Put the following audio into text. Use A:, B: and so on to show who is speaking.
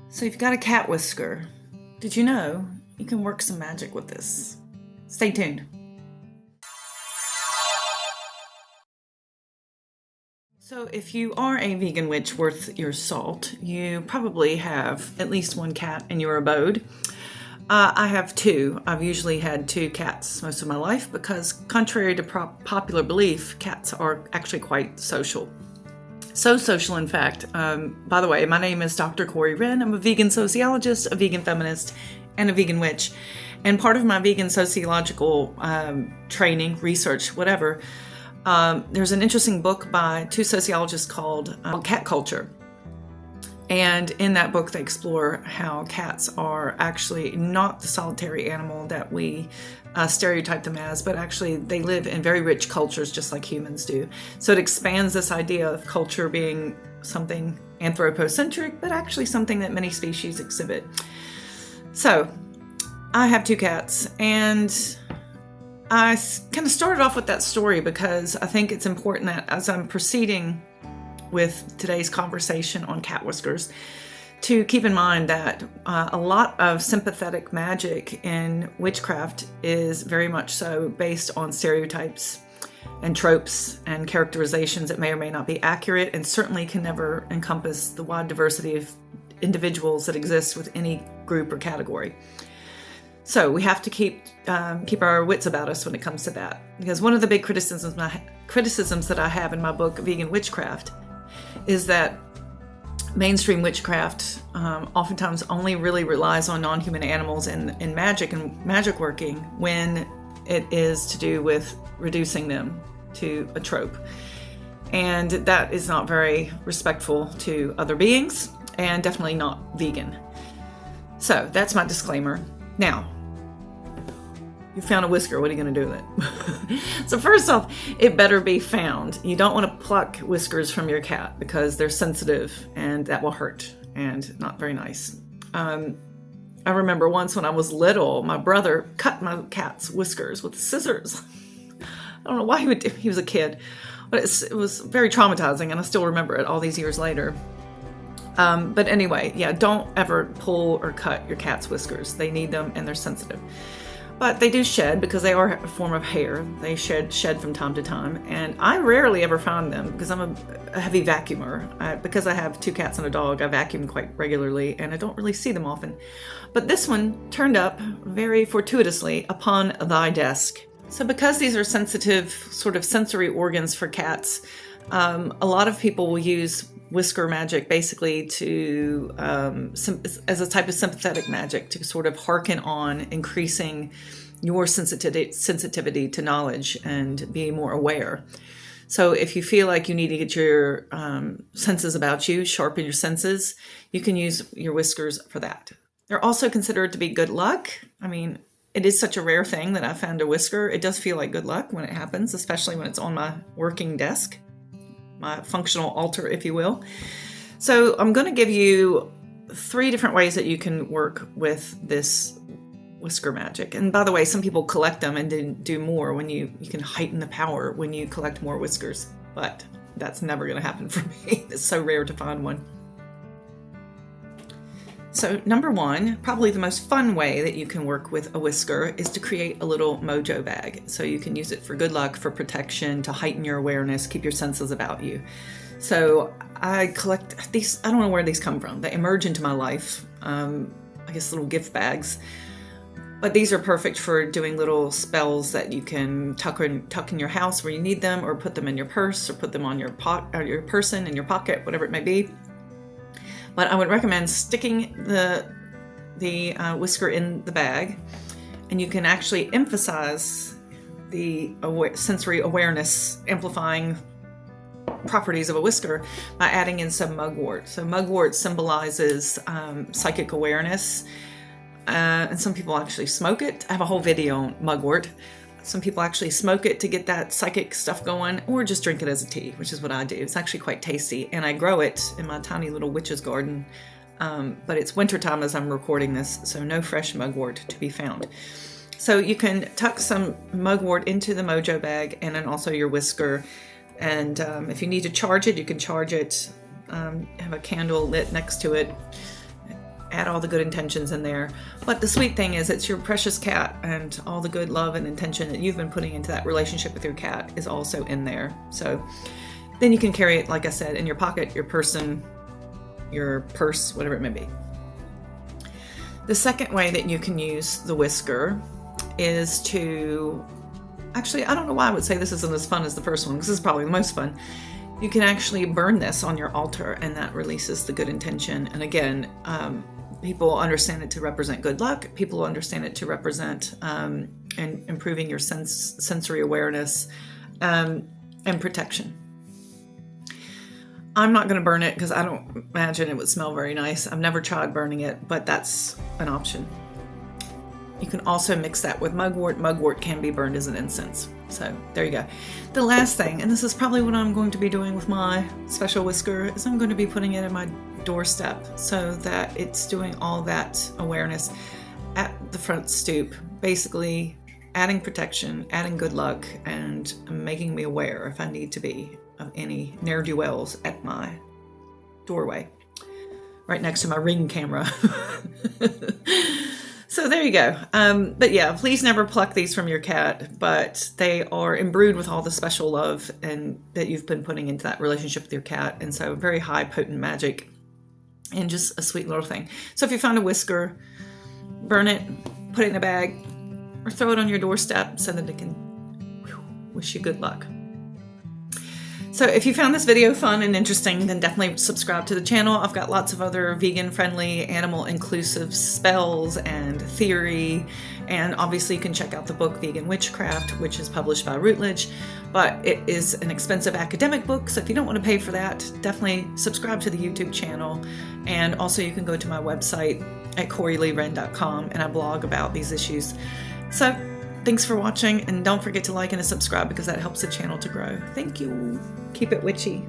A: So you've got a cat whisker. Did you know you can work some magic with this? Stay tuned. So if you are a vegan witch worth your salt, you probably have at least one cat in your abode. I have two. I've usually had two cats most of my life because, contrary to popular belief, cats are actually quite social. So social, in fact. By the way, my name is Dr. Corey Wren. I'm a vegan sociologist, a vegan feminist, and a vegan witch. And part of my vegan sociological training, research, whatever, there's an interesting book by two sociologists called Cat Culture. And in that book, they explore how cats are actually not the solitary animal that we stereotype them as, but actually they live in very rich cultures just like humans do. So it expands this idea of culture being something anthropocentric, but actually something that many species exhibit. So I have two cats, and I kind of started off with that story because I think it's important that as I'm proceeding with today's conversation on cat whiskers, to keep in mind that a lot of sympathetic magic in witchcraft is very much so based on stereotypes and tropes and characterizations that may or may not be accurate, and certainly can never encompass the wide diversity of individuals that exist with any group or category. So we have to keep our wits about us when it comes to that, because one of the big criticisms that I have in my book, Vegan Witchcraft, is that mainstream witchcraft oftentimes only really relies on non-human animals in magic and magic working when it is to do with reducing them to a trope. And that is not very respectful to other beings, and definitely not vegan. So that's my disclaimer. Now, you found a whisker, what are you going to do with it? So first off, it better be found. You don't want to pluck whiskers from your cat because they're sensitive and that will hurt and not very nice. I remember once when I was little, my brother cut my cat's whiskers with scissors. I don't know why he was a kid, but it was very traumatizing, and I still remember it all these years later. But anyway, yeah, don't ever pull or cut your cat's whiskers. They need them and they're sensitive. But they do shed because they are a form of hair. They shed from time to time. And I rarely ever find them because I'm a heavy vacuumer. Because I have two cats and a dog, I vacuum quite regularly and I don't really see them often. But this one turned up very fortuitously upon thy desk. So because these are sensitive sort of sensory organs for cats, a lot of people will use whisker magic basically to as a type of sympathetic magic to sort of hearken on increasing your sensitivity to knowledge and be more aware. So if you feel like you need to get your senses about you, sharpen your senses, you can use your whiskers for that. They're also considered to be good luck. I mean, it is such a rare thing that I found a whisker. It does feel like good luck when it happens, especially when it's on my working desk, my functional altar, if you will. So I'm going to give you 3 different ways that you can work with this whisker magic. And by the way, some people collect them and then do more when you can heighten the power when you collect more whiskers. But that's never going to happen for me. It's so rare to find one. So number 1, probably the most fun way that you can work with a whisker is to create a little mojo bag. So you can use it for good luck, for protection, to heighten your awareness, keep your senses about you. So I collect these. I don't know where these come from. They emerge into my life. I guess little gift bags. But these are perfect for doing little spells that you can tuck in your house where you need them, or put them in your purse, or put them on your person in your pocket, whatever it may be. But I would recommend sticking the whisker in the bag, and you can actually emphasize the sensory awareness amplifying properties of a whisker by adding in some mugwort. So mugwort symbolizes psychic awareness, and some people actually smoke it. I have a whole video on mugwort. Some people actually smoke it to get that psychic stuff going, or just drink it as a tea, which is what I do. It's actually quite tasty, and I grow it in my tiny little witch's garden. But it's wintertime as I'm recording this, so no fresh mugwort to be found. So you can tuck some mugwort into the mojo bag, and then also your whisker. And if you need to charge it, you can charge it. Have a candle lit next to it. add all the good intentions in there. But the sweet thing is it's your precious cat, and all the good love and intention that you've been putting into that relationship with your cat is also in there. So then you can carry it, like I said, in your pocket, your person, your purse, whatever it may be. The second way that you can use the whisker is to, actually, I don't know why I would say this isn't as fun as the first one, because this is probably the most fun. You can actually burn this on your altar, and that releases the good intention. And again, people understand it to represent good luck. People understand it to represent and improving your sensory awareness and protection. I'm not going to burn it because I don't imagine it would smell very nice. I've never tried burning it, but that's an option. You can also mix that with mugwort. Mugwort can be burned as an incense. So there you go. The last thing, and this is probably what I'm going to be doing with my special whisker, is I'm going to be putting it in my doorstep so that it's doing all that awareness at the front stoop, basically adding protection, adding good luck, and making me aware if I need to be of any ne'er-do-wells at my doorway, right next to my Ring camera. So there you go. But yeah, please never pluck these from your cat, but they are imbrued with all the special love and that you've been putting into that relationship with your cat. And so very high potent magic and just a sweet little thing. So if you found a whisker, burn it, put it in a bag, or throw it on your doorstep so that it can wish you good luck. So if you found this video fun and interesting, then definitely subscribe to the channel. I've got lots of other vegan-friendly, animal-inclusive spells and theory. And obviously you can check out the book Vegan Witchcraft, which is published by Routledge. But it is an expensive academic book, so if you don't want to pay for that, definitely subscribe to the YouTube channel. And also you can go to my website at CoreyLeeWren.com, and I blog about these issues. So thanks for watching, and don't forget to like and subscribe because that helps the channel to grow. Thank you. Keep it witchy.